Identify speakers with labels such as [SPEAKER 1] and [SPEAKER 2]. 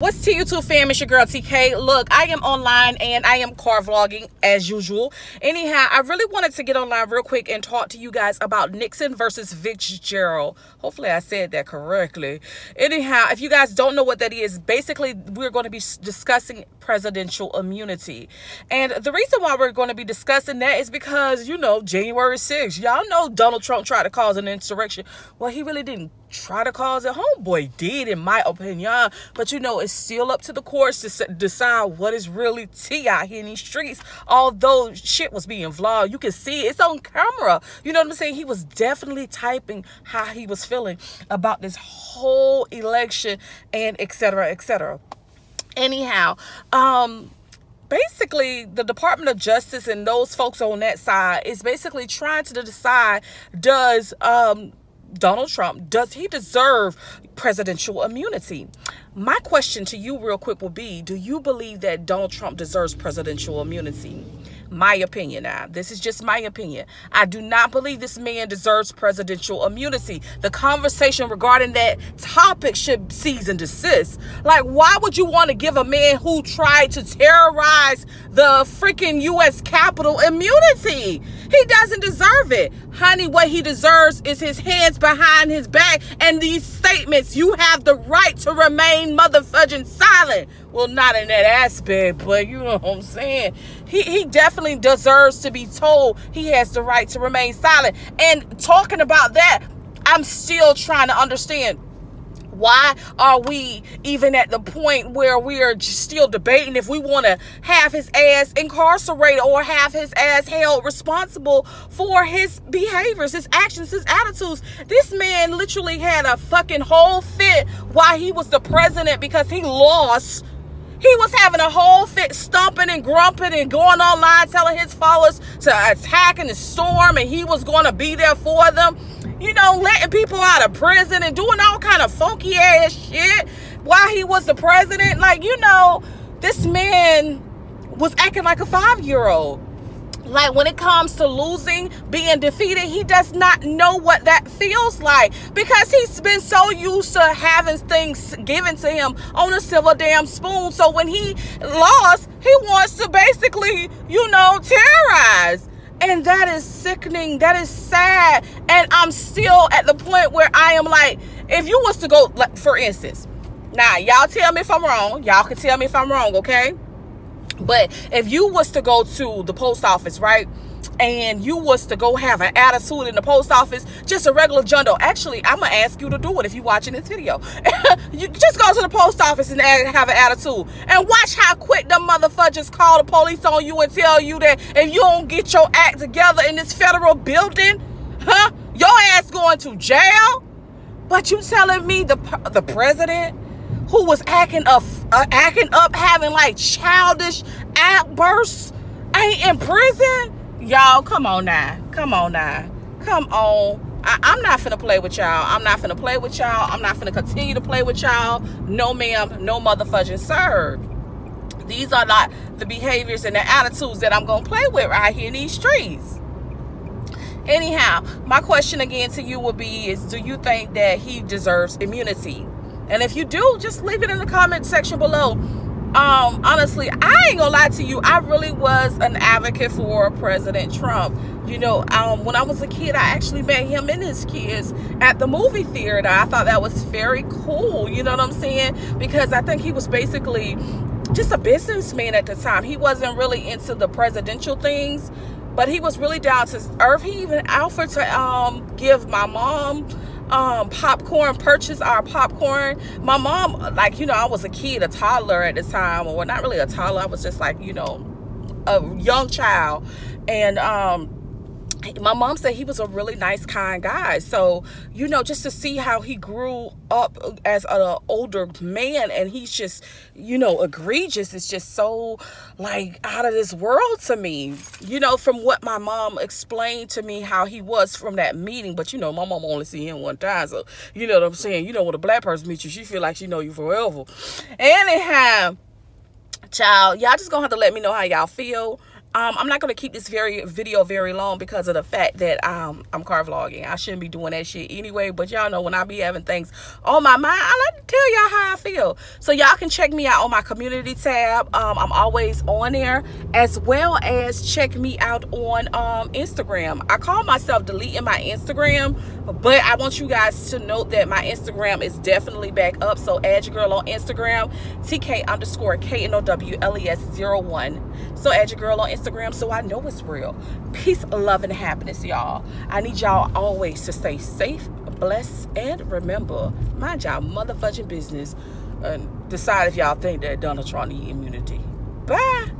[SPEAKER 1] What's to YouTube fam? It's your girl TK. Look, I am online and I am car vlogging as usual. Anyhow, I really wanted to get online real quick and talk to you guys about Nixon versus Fitzgerald. Hopefully I said that correctly. Anyhow, if you guys don't know what that is, basically we're going to be discussing presidential immunity. And the reason why we're going to be discussing that is because, you know, January 6th, y'all know Donald Trump tried to cause an insurrection. Well, he really didn't try to cause it. Homeboy did, in my opinion. But you know, it's still up to the courts to decide what is really tea out here in these streets. Although shit was being vlogged, you can see it's on camera. You know what I'm saying? He was definitely typing how he was feeling about this whole election and etc. etc. Anyhow, basically the Department of Justice and those folks on that side is basically trying to decide, does Donald Trump, does he deserve presidential immunity? My question to you real quick will be, do you believe that Donald Trump deserves presidential immunity? My opinion now. This is just my opinion. I do not believe this man deserves presidential immunity. The conversation regarding that topic should cease and desist. Like, why would you want to give a man who tried to terrorize the freaking U.S. Capitol immunity? He doesn't deserve it. Honey, what he deserves is his hands behind his back and these statements. You have the right to remain motherfucking silent. Well, not in that aspect, but you know what I'm saying. He definitely deserves to be told he has the right to remain silent. And talking about that, I'm still trying to understand, why are we even at the point where we are just still debating if we want to have his ass incarcerated or have his ass held responsible for his behaviors, his actions, his attitudes? This man literally had a fucking whole fit while he was the president because he lost. He was having a whole fit, stomping and grumping and going online telling his followers to attack and storm, and he was going to be there for them. You know, letting people out of prison and doing all kind of funky ass shit while he was the president. Like, you know, this man was acting like a 5-year-old. Like, when it comes to losing, being defeated, he does not know what that feels like because he's been so used to having things given to him on a silver damn spoon. So when he lost, he wants to basically, you know, terrorize. And that is sickening. That is sad. And I'm still at the point where I am like, if you was to go, like, for instance, now y'all tell me if I'm wrong. Y'all can tell me if I'm wrong, okay? But if you was to go to the post office, right, and you was to go have an attitude in the post office, just a regular jundo. Actually, I'm going to ask you to do it if you're watching this video. You just go to the post office and have an attitude. And watch how quick them motherfuckers call the police on you and tell you that if you don't get your act together in this federal building, your ass going to jail. But you telling me the president, who was acting up, having like childish outbursts, ain't in prison? Y'all, come on now. Come on now. Come on. I'm not finna play with y'all. I'm not finna play with y'all. I'm not finna continue to play with y'all. No, ma'am. No motherfucking sir. These are not the behaviors and the attitudes that I'm gonna play with right here in these streets. Anyhow, my question again to you would be is, do you think that he deserves immunity? And if you do, just leave it in the comment section below. Honestly, I ain't gonna lie to you, I really was an advocate for President Trump. You know, when I was a kid, I actually met him and his kids at the movie theater. I thought that was very cool, you know what I'm saying? Because I think he was basically just a businessman at the time. He wasn't really into the presidential things, but he was really down to earth. He even offered to give my mom popcorn, purchase our popcorn. My mom, like, you know, I was a kid, a toddler at the time, or not really a toddler, I was just like, you know, a young child. And my mom said he was a really nice, kind guy. So, you know, just to see how he grew up as an older man and he's just, you know, egregious, it's just so, like, out of this world to me. You know, from what my mom explained to me how he was from that meeting. But, you know, my mom only see him one time. So, you know what I'm saying? You know, when a black person meets you, she feel like she know you forever. Anyhow, child, y'all just gonna have to let me know how y'all feel. I'm not going to keep this video very long because of the fact that I'm car vlogging. I shouldn't be doing that shit anyway, but y'all know when I be having things on my mind, I like to tell y'all how I feel. So y'all can check me out on my community tab. I'm always on there, as well as check me out on Instagram. I call myself deleting my Instagram, but I want you guys to note that my Instagram is definitely back up. So add your girl on Instagram, TK_KNOWLES01. So add your girl on Instagram so I know it's real. Peace, love, and happiness, y'all. I need y'all always to stay safe, blessed, and remember, mind y'all motherfucking business and decide if y'all think that Donald Trump needs immunity. Bye.